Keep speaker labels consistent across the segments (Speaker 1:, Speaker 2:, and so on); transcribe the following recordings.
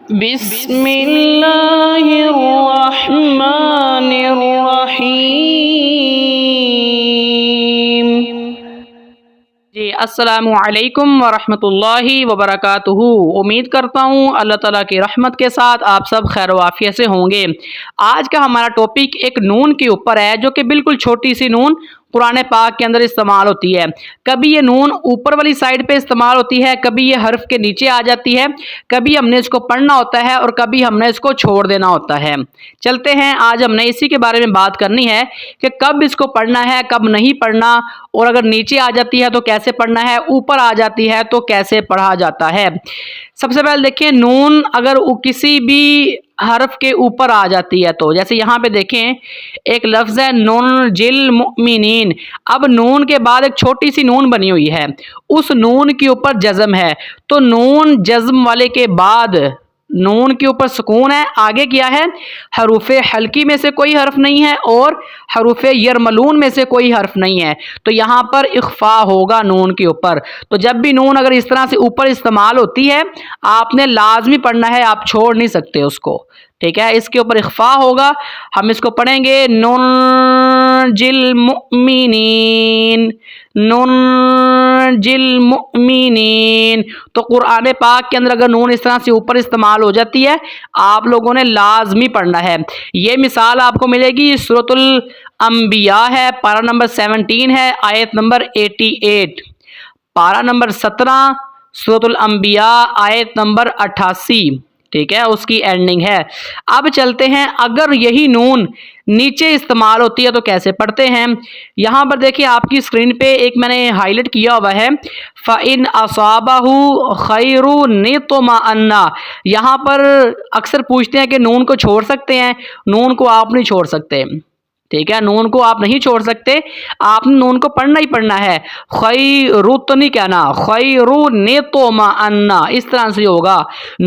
Speaker 1: بسم اللہ الرحمن الرحیم۔ جی السلام علیکم ورحمۃ اللہ وبرکاتہ۔ امید کرتا ہوں اللہ تعالیٰ کی رحمت کے ساتھ آپ سب خیر و عافیت سے ہوں گے۔ آج کا ہمارا ٹاپک ایک نون کے اوپر ہے، جو کہ بالکل چھوٹی سی نون قرآن پاک کے اندر استعمال ہوتی ہے۔ کبھی یہ نون اوپر والی سائڈ پہ استعمال ہوتی ہے، کبھی یہ حرف کے نیچے آ جاتی ہے، کبھی ہم نے اس کو پڑھنا ہوتا ہے اور کبھی ہم نے اس کو چھوڑ دینا ہوتا ہے۔ چلتے ہیں، آج ہم نے اسی کے بارے میں بات کرنی ہے کہ کب اس کو پڑھنا ہے، کب نہیں پڑھنا، اور اگر نیچے آ جاتی ہے تو کیسے پڑھنا ہے، اوپر آ جاتی ہے تو کیسے پڑھا جاتا ہے۔ سب سے پہلے دیکھیں، نون اگر کسی بھی حرف کے اوپر آ جاتی ہے تو جیسے یہاں پہ دیکھیں ایک لفظ ہے ننجل مؤمنین۔ اب نون کے بعد ایک چھوٹی سی نون بنی ہوئی ہے، اس نون کے اوپر جزم ہے، تو نون جزم والے کے بعد نون کے اوپر سکون ہے، آگے کیا ہے، حروف حلقی میں سے کوئی حرف نہیں ہے اور حروف یرملون میں سے کوئی حرف نہیں ہے، تو یہاں پر اخفا ہوگا نون کے اوپر۔ تو جب بھی نون اگر اس طرح سے اوپر استعمال ہوتی ہے، آپ نے لازمی پڑھنا ہے، آپ چھوڑ نہیں سکتے اس کو، ٹھیک ہے۔ اس کے اوپر اخفا ہوگا، ہم اس کو پڑھیں گے ننجل مؤمنین، ننجل مؤمنین۔ تو قرآن پاک کے اندر اگر نون اس طرح سے اوپر استعمال ہو جاتی ہے، آپ لوگوں نے لازمی پڑھنا ہے۔ یہ مثال آپ کو ملے گی سورۃ الانبیاء ہے، پارہ نمبر 17 ہے، آیت نمبر 88، پارہ نمبر 17 سورۃ الانبیاء آیت نمبر 88، ٹھیک ہے، اس کی اینڈنگ ہے۔ اب چلتے ہیں، اگر یہی نون نیچے استعمال ہوتی ہے تو کیسے پڑھتے ہیں۔ یہاں پر دیکھیں آپ کی اسکرین پہ ایک میں نے ہائی لائٹ کیا ہوا ہے، فَإِنْ أَصَابَهُ خَيْرٌ اطْمَأَنَّ۔ یہاں پر اکثر پوچھتے ہیں کہ نون کو چھوڑ سکتے ہیں، نون کو آپ نہیں چھوڑ سکتے، ٹھیک ہے، نون کو آپ نہیں چھوڑ سکتے، آپ نے نون کو پڑھنا ہی پڑھنا ہے۔ خیرت نہیں کہنا، خیرون طمأن، اس طرح سے ہوگا۔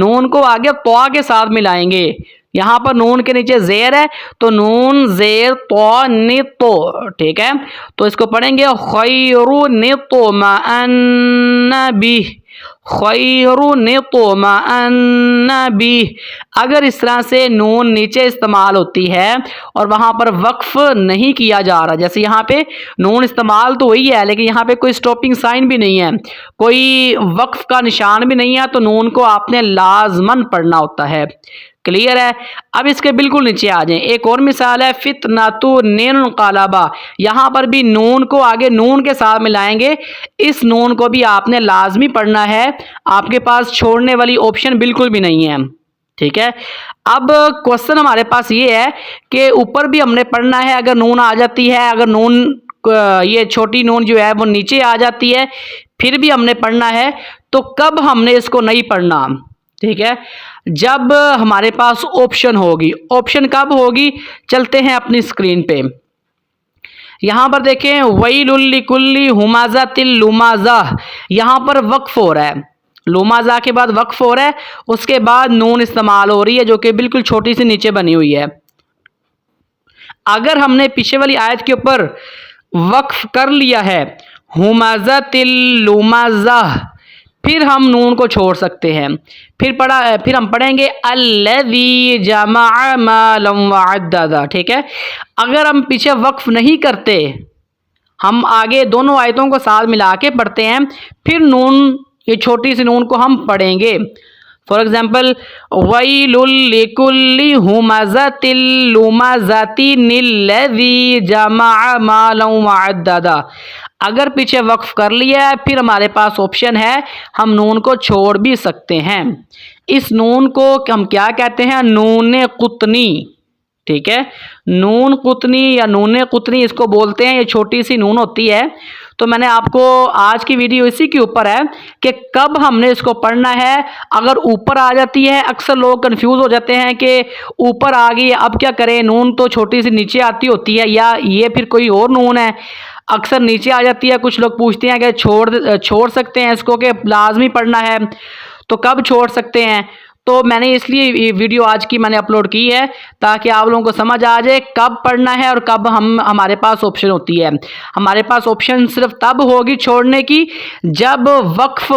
Speaker 1: نون کو آگے تو کے ساتھ ملائیں گے، یہاں پر نون کے نیچے زیر ہے تو نون زیر تو نتو، ٹھیک ہے، تو اس کو پڑھیں گے خیرون طمأن بہ، خیرون طمأن بہ۔ اگر اس طرح سے نون نیچے استعمال ہوتی ہے اور وہاں پر وقف نہیں کیا جا رہا، جیسے یہاں پہ نون استعمال تو وہی ہے لیکن یہاں پہ کوئی سٹاپنگ سائن بھی نہیں ہے، کوئی وقف کا نشان بھی نہیں ہے، تو نون کو آپ نے لازماً پڑھنا ہوتا ہے۔ کلیئر ہے؟ اب اس کے بالکل نیچے آ جائیں، ایک اور مثال ہے فتنۃ انقلبا۔ یہاں پر بھی نون کو آگے نون کے ساتھ ملائیں گے، اس نون کو بھی آپ نے لازمی پڑھنا ہے، آپ کے پاس چھوڑنے والی آپشن بالکل بھی نہیں ہے، ٹھیک ہے۔ اب کوشچن ہمارے پاس یہ ہے کہ اوپر بھی ہم نے پڑھنا ہے، اگر نون آ جاتی ہے، اگر نون یہ چھوٹی نون جو ہے وہ نیچے آ جاتی ہے پھر بھی ہم نے پڑھنا ہے، تو کب ہم نے اس کو نہیں پڑھنا، ٹھیک ہے، جب ہمارے پاس آپشن ہوگی۔ آپشن کب ہوگی؟ چلتے ہیں اپنی اسکرین پہ، یہاں پر دیکھیں ویل لکل ہمزۃ لمزہ، یہاں پر وقف ہو رہا ہے، لمزہ کے بعد وقف ہو رہا ہے، اس کے بعد نون استعمال ہو رہی ہے جو کہ بالکل چھوٹی سی نیچے بنی ہوئی ہے۔ اگر ہم نے پیچھے والی آیت کے اوپر وقف کر لیا ہے ہمزۃ لمزہ، پھر ہم نون کو چھوڑ سکتے ہیں، پھر ہم پڑھیں گے الذی جمع مالا وعددا، ٹھیک ہے۔ اگر ہم پیچھے وقف نہیں کرتے، ہم آگے دونوں آیتوں کو ساتھ ملا کے پڑھتے ہیں، پھر نون یہ چھوٹی سی نون کو ہم پڑھیں گے۔ فار ایگزامپل ویل لکل ہمزۃ لمزۃ الذی جمع مالا وعددا، اگر پیچھے وقف کر لیا ہے پھر ہمارے پاس آپشن ہے، ہم نون کو چھوڑ بھی سکتے ہیں۔ اس نون کو ہم کیا کہتے ہیں؟ نون قطنی، ٹھیک ہے، نون قطنی یا نون قطنی اس کو بولتے ہیں، یہ چھوٹی سی نون ہوتی ہے۔ تو میں نے آپ کو آج کی ویڈیو اسی کے اوپر ہے کہ کب ہم نے اس کو پڑھنا ہے۔ اگر اوپر آ جاتی ہے، اکثر لوگ کنفیوز ہو جاتے ہیں کہ اوپر آ گئی اب کیا کریں، نون تو چھوٹی سی نیچے آتی ہوتی ہے، یا یہ پھر کوئی اور نون ہے، اکثر نیچے آ جاتی ہے، کچھ لوگ پوچھتے ہیں کہ چھوڑ سکتے ہیں اس کو کہ لازمی پڑھنا ہے، تو کب چھوڑ سکتے ہیں؟ تو میں نے اس لیے ویڈیو آج کی میں نے اپلوڈ کی ہے تاکہ آپ لوگوں کو سمجھ آ جائے کب پڑھنا ہے اور کب ہمارے پاس آپشن ہوتی ہے۔ ہمارے پاس آپشن صرف تب ہوگی چھوڑنے کی جب وقف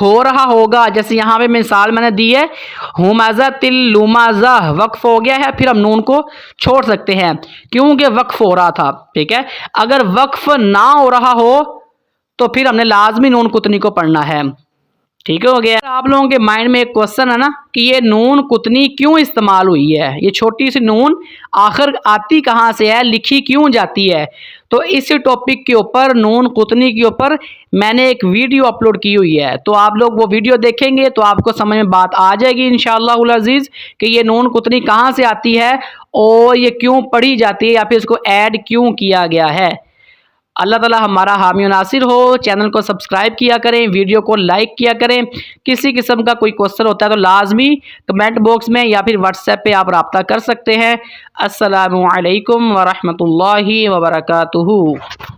Speaker 1: ہو رہا ہوگا، جیسے یہاں پہ مثال میں نے دی ہے ہمزۃ اللمزہ، وقف ہو گیا ہے، پھر ہم نون کو چھوڑ سکتے ہیں کیونکہ وقف ہو رہا تھا، ٹھیک ہے۔ اگر وقف نہ ہو رہا ہو تو پھر ہم نے لازمی نون قطنی کو پڑھنا ہے، ٹھیک ہو گیا۔ آپ لوگوں کے مائنڈ میں ایک کوشچن ہے نا کہ یہ نون قطنی کیوں استعمال ہوئی ہے، یہ چھوٹی سی نون آخر آتی کہاں سے ہے، لکھی کیوں جاتی ہے؟ تو اس ٹاپک کے اوپر نون قطنی کے اوپر میں نے ایک ویڈیو اپلوڈ کی ہوئی ہے، تو آپ لوگ وہ ویڈیو دیکھیں گے تو آپ کو سمجھ میں بات آ جائے گی انشاءاللہ العزیز کہ یہ نون قطنی کہاں سے آتی ہے اور یہ کیوں پڑھی جاتی ہے یا پھر اس کو ایڈ کیوں کیا گیا ہے۔ اللہ تعالی ہمارا حامی و ناصر ہو۔ چینل کو سبسکرائب کیا کریں، ویڈیو کو لائک کیا کریں۔ کسی قسم کا کوئی کوشچن ہوتا ہے تو لازمی کمنٹ باکس میں یا پھر واٹس ایپ پہ آپ رابطہ کر سکتے ہیں۔ السلام علیکم ورحمۃ اللہ وبرکاتہ۔